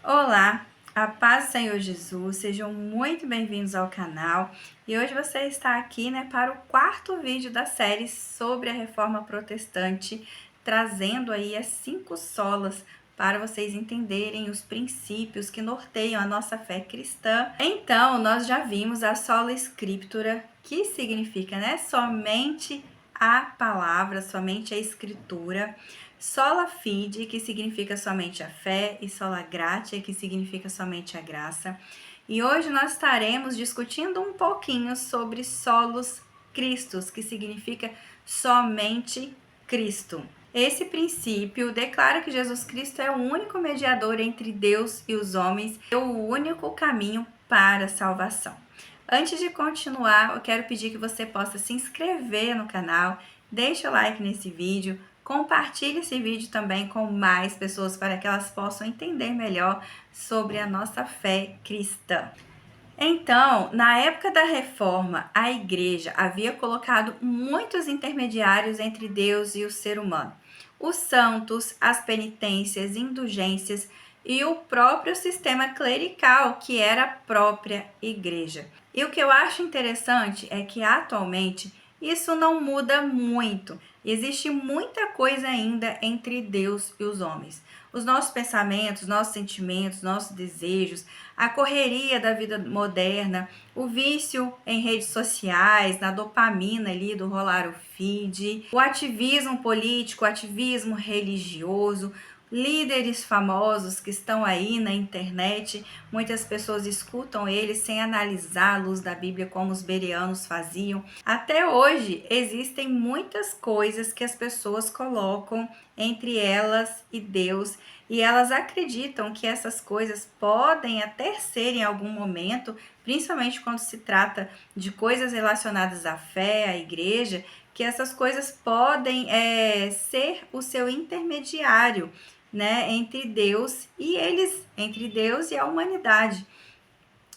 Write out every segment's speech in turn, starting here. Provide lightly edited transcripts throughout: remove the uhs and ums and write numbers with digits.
Olá, a paz do Senhor Jesus, sejam muito bem-vindos ao canal. E hoje você está aqui, para o quarto vídeo da série sobre a Reforma Protestante, trazendo aí as 5 solas para vocês entenderem os princípios que norteiam a nossa fé cristã. Então, nós já vimos a sola scriptura, que significa, somente a palavra, somente a escritura. Sola fide, que significa somente a fé, e sola gratia, que significa somente a graça. E hoje nós estaremos discutindo um pouquinho sobre solos Christus, que significa somente Cristo. Esse princípio declara que Jesus Cristo é o único mediador entre Deus e os homens, e o único caminho para a salvação. Antes de continuar, eu quero pedir que você possa se inscrever no canal, deixe o like nesse vídeo, compartilhe esse vídeo também com mais pessoas para que elas possam entender melhor sobre a nossa fé cristã. Então, na época da Reforma, a Igreja havia colocado muitos intermediários entre Deus e o ser humano. Os santos, as penitências, indulgências e o próprio sistema clerical, que era a própria Igreja. E o que eu acho interessante é que atualmente isso não muda muito. Existe muita coisa ainda entre Deus e os homens. Os nossos pensamentos, nossos sentimentos, nossos desejos, a correria da vida moderna, o vício em redes sociais, na dopamina ali do rolar o feed, o ativismo político, o ativismo religioso, líderes famosos que estão aí na internet, muitas pessoas escutam eles sem analisar a luz da Bíblia como os bereanos faziam. Até hoje existem muitas coisas que as pessoas colocam entre elas e Deus, e elas acreditam que essas coisas podem até ser em algum momento, principalmente quando se trata de coisas relacionadas à fé, à igreja, que essas coisas podem ser o seu intermediário, entre Deus e eles, entre Deus e a humanidade.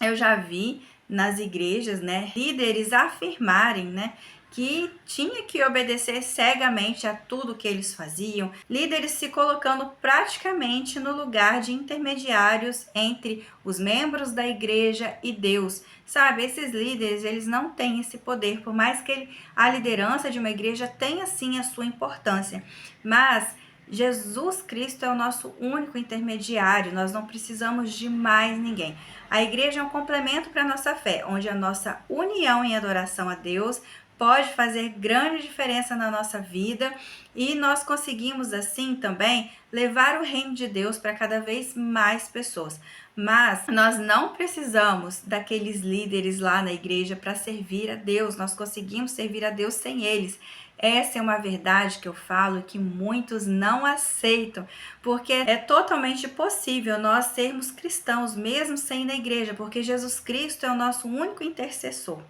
Eu já vi nas igrejas, líderes afirmarem, que tinha que obedecer cegamente a tudo que eles faziam, líderes se colocando praticamente no lugar de intermediários entre os membros da igreja e Deus. Sabe, esses líderes, eles não têm esse poder, por mais que a liderança de uma igreja tenha sim a sua importância, mas Jesus Cristo é o nosso único intermediário, nós não precisamos de mais ninguém. A igreja é um complemento para a nossa fé, onde a nossa união em adoração a Deus pode fazer grande diferença na nossa vida, e nós conseguimos assim também levar o reino de Deus para cada vez mais pessoas. Mas nós não precisamos daqueles líderes lá na igreja para servir a Deus, nós conseguimos servir a Deus sem eles. Essa é uma verdade que eu falo que muitos não aceitam, porque é totalmente possível nós sermos cristãos mesmo sem ir na igreja, porque Jesus Cristo é o nosso único intercessor.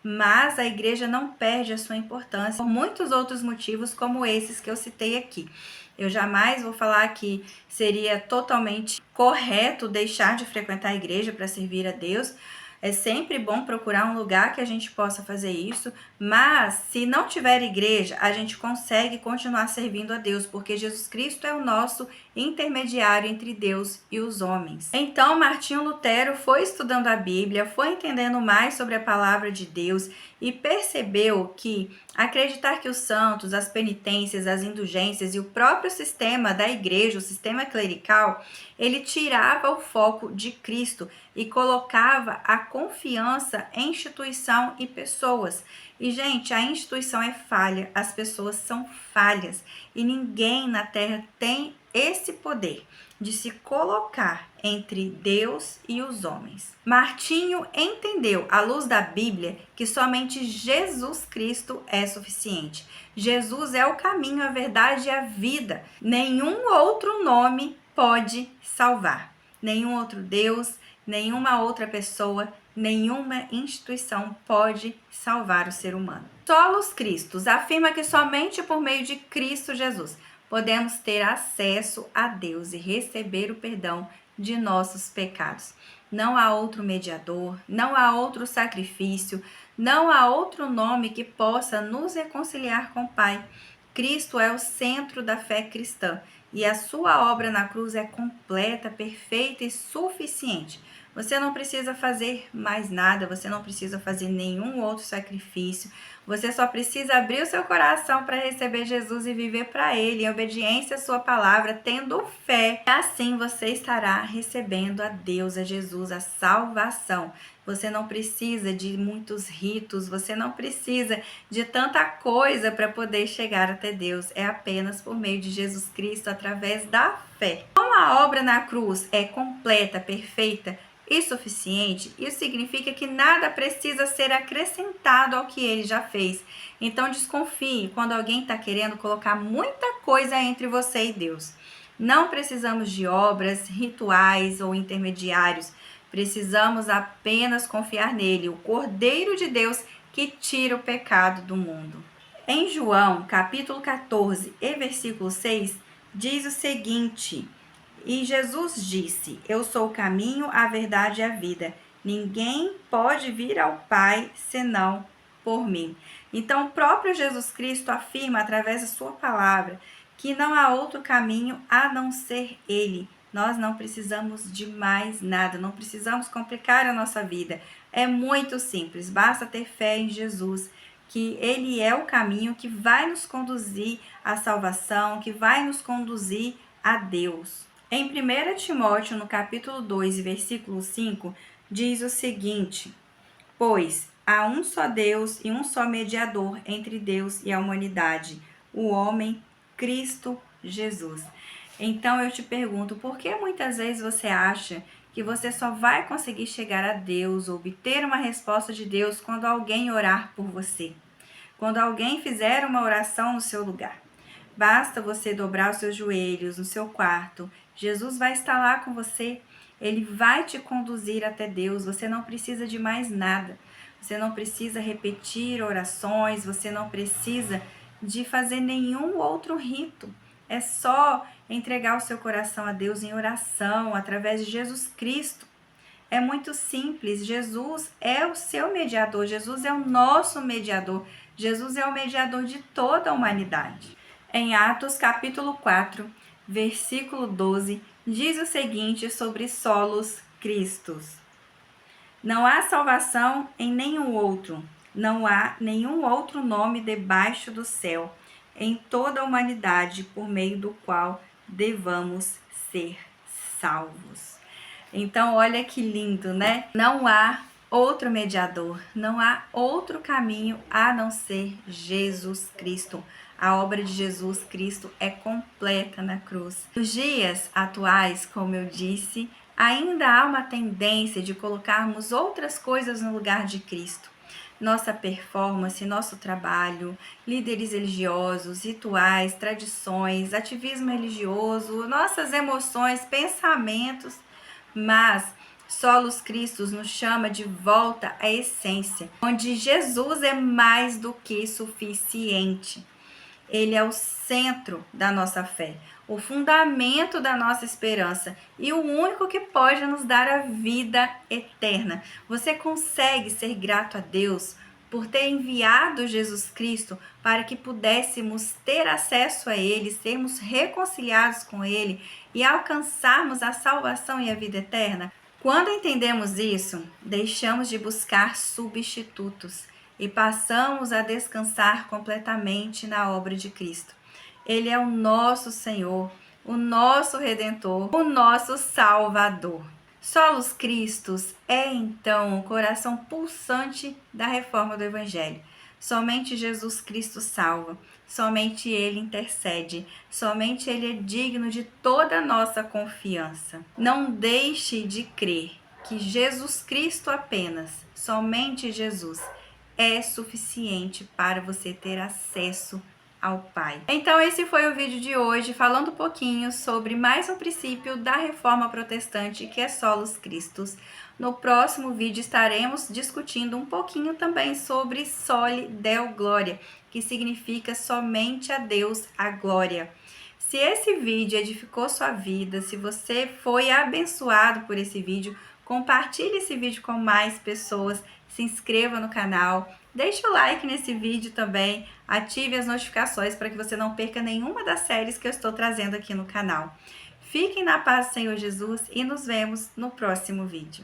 Mas a igreja não perde a sua importância por muitos outros motivos, como esses que eu citei aqui. Eu jamais vou falar que seria totalmente correto deixar de frequentar a igreja para servir a Deus. É sempre bom procurar um lugar que a gente possa fazer isso, mas se não tiver igreja, a gente consegue continuar servindo a Deus, porque Jesus Cristo é o nosso intermediário entre Deus e os homens. Então, Martinho Lutero foi estudando a Bíblia, foi entendendo mais sobre a palavra de Deus e percebeu que acreditar que os santos, as penitências, as indulgências e o próprio sistema da igreja, o sistema clerical, ele tirava o foco de Cristo e colocava a confiança em instituição e pessoas. E, gente, a instituição é falha, as pessoas são falhas, e ninguém na Terra tem esse poder de se colocar entre Deus e os homens. Martinho entendeu, à luz da Bíblia, que somente Jesus Cristo é suficiente. Jesus é o caminho, a verdade e a vida. Nenhum outro nome pode salvar. Nenhum outro Deus, nenhuma outra pessoa, nenhuma instituição pode salvar o ser humano. Solos Christus afirma que somente por meio de Cristo Jesus podemos ter acesso a Deus e receber o perdão de nossos pecados. Não há outro mediador, não há outro sacrifício, não há outro nome que possa nos reconciliar com o Pai. Cristo é o centro da fé cristã e a sua obra na cruz é completa, perfeita e suficiente. Você não precisa fazer mais nada, você não precisa fazer nenhum outro sacrifício. Você só precisa abrir o seu coração para receber Jesus e viver para Ele, em obediência à sua palavra, tendo fé. E assim você estará recebendo a Deus, a Jesus, a salvação. Você não precisa de muitos ritos, você não precisa de tanta coisa para poder chegar até Deus. É apenas por meio de Jesus Cristo, através da fé. Como a obra na cruz é completa, perfeita e suficiente, isso significa que nada precisa ser acrescentado ao que ele já fez. Então desconfie quando alguém está querendo colocar muita coisa entre você e Deus. Não precisamos de obras, rituais ou intermediários. Precisamos apenas confiar nele, o Cordeiro de Deus que tira o pecado do mundo. Em João, capítulo 14 e versículo 6, diz o seguinte: E Jesus disse: Eu sou o caminho, a verdade e a vida. Ninguém pode vir ao Pai senão por mim. Então, o próprio Jesus Cristo afirma através da sua palavra que não há outro caminho a não ser Ele. Nós não precisamos de mais nada, não precisamos complicar a nossa vida. É muito simples, basta ter fé em Jesus, que Ele é o caminho que vai nos conduzir à salvação, que vai nos conduzir a Deus. Em 1 Timóteo, no capítulo 2, versículo 5, diz o seguinte: Pois há um só Deus e um só mediador entre Deus e a humanidade, o homem Cristo Jesus. Então eu te pergunto, por que muitas vezes você acha que você só vai conseguir chegar a Deus ou obter uma resposta de Deus quando alguém orar por você? Quando alguém fizer uma oração no seu lugar? Basta você dobrar os seus joelhos no seu quarto. Jesus vai estar lá com você. Ele vai te conduzir até Deus. Você não precisa de mais nada. Você não precisa repetir orações. Você não precisa de fazer nenhum outro rito. É só entregar o seu coração a Deus em oração, através de Jesus Cristo. É muito simples. Jesus é o seu mediador. Jesus é o nosso mediador. Jesus é o mediador de toda a humanidade. Em Atos capítulo 4, versículo 12, diz o seguinte sobre solos Cristos: Não há salvação em nenhum outro, não há nenhum outro nome debaixo do céu, em toda a humanidade, por meio do qual devamos ser salvos. Então, olha que lindo, né? Não há outro mediador, não há outro caminho a não ser Jesus Cristo. A obra de Jesus Cristo é completa na cruz. Nos dias atuais, como eu disse, ainda há uma tendência de colocarmos outras coisas no lugar de Cristo. Nossa performance, nosso trabalho, líderes religiosos, rituais, tradições, ativismo religioso, nossas emoções, pensamentos. Mas Solos Cristos nos chama de volta à essência, onde Jesus é mais do que suficiente. Ele é o centro da nossa fé, o fundamento da nossa esperança e o único que pode nos dar a vida eterna. Você consegue ser grato a Deus por ter enviado Jesus Cristo para que pudéssemos ter acesso a Ele, sermos reconciliados com Ele e alcançarmos a salvação e a vida eterna? Quando entendemos isso, deixamos de buscar substitutos e passamos a descansar completamente na obra de Cristo. Ele é o nosso Senhor, o nosso Redentor, o nosso Salvador. Solos Cristos é então o coração pulsante da reforma do Evangelho. Somente Jesus Cristo salva, somente Ele intercede, somente Ele é digno de toda a nossa confiança. Não deixe de crer que Jesus Cristo apenas, somente Jesus, é suficiente para você ter acesso ao Pai. Então esse foi o vídeo de hoje, falando um pouquinho sobre mais um princípio da Reforma Protestante, que é Solos Christus. No próximo vídeo estaremos discutindo um pouquinho também sobre Soli Deo Gloria, que significa somente a Deus a glória. Se esse vídeo edificou sua vida, se você foi abençoado por esse vídeo, compartilhe esse vídeo com mais pessoas, se inscreva no canal, Deixe o like nesse vídeo também, ative as notificações para que você não perca nenhuma das séries que eu estou trazendo aqui no canal. Fiquem na paz do Senhor Jesus e nos vemos no próximo vídeo.